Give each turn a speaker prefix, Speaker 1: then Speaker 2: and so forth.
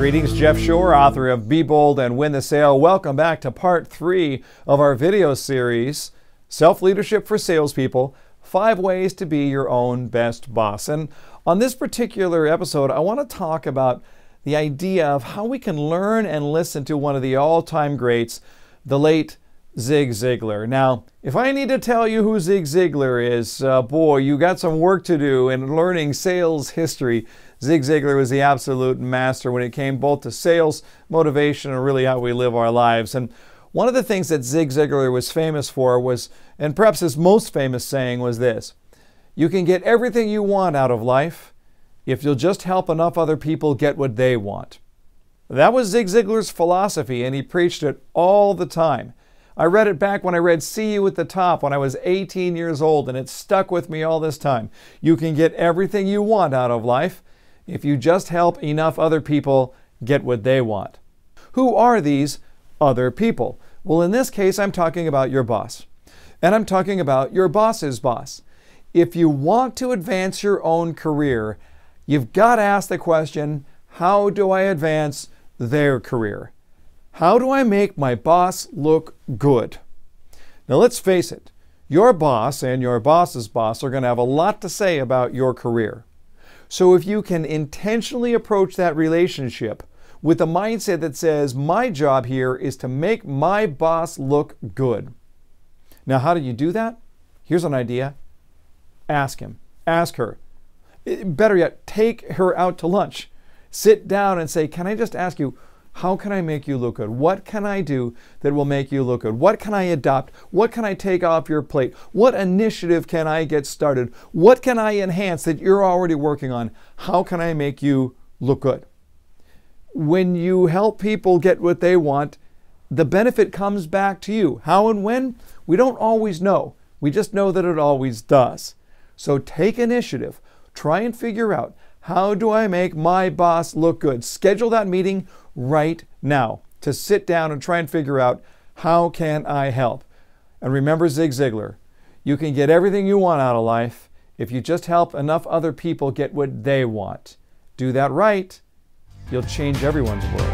Speaker 1: Greetings, Jeff Shore, author of Be Bold and Win the Sale. Welcome back to part 3 of our video series, Self-Leadership for Salespeople, 5 Ways to Be Your Own Best Boss. And on this particular episode, I want to talk about the idea of how we can learn and listen to one of the all-time greats, the late Zig Ziglar. Now, if I need to tell you who Zig Ziglar is, boy, you got some work to do in learning sales history. Zig Ziglar was the absolute master when it came both to sales, motivation, and really how we live our lives. And one of the things that Zig Ziglar was famous for was, and perhaps his most famous saying was this: you can get everything you want out of life if you'll just help enough other people get what they want. That was Zig Ziglar's philosophy, and he preached it all the time. I read it back when I read See You at the Top when I was 18 years old, and it stuck with me all this time. You can get everything you want out of life if you just help enough other people get what they want. Who are these other people? Well, in this case, I'm talking about your boss. And I'm talking about your boss's boss. If you want to advance your own career, you've got to ask the question, how do I advance their career? How do I make my boss look good? Now let's face it, your boss and your boss's boss are going to have a lot to say about your career. So if you can intentionally approach that relationship with a mindset that says, my job here is to make my boss look good. Now, how do you do that? Here's an idea. Ask him. Ask her. Better yet, take her out to lunch. Sit down and say, can I just ask you, how can I make you look good? What can I do that will make you look good? What can I adopt? What can I take off your plate? What initiative can I get started? What can I enhance that you're already working on? How can I make you look good? When you help people get what they want, the benefit comes back to you. How and when? We don't always know. We just know that it always does. So take initiative. Try and figure out, how do I make my boss look good? Schedule that meeting right now to sit down and try and figure out, how can I help? And remember Zig Ziglar, you can get everything you want out of life if you just help enough other people get what they want. Do that right, you'll change everyone's world.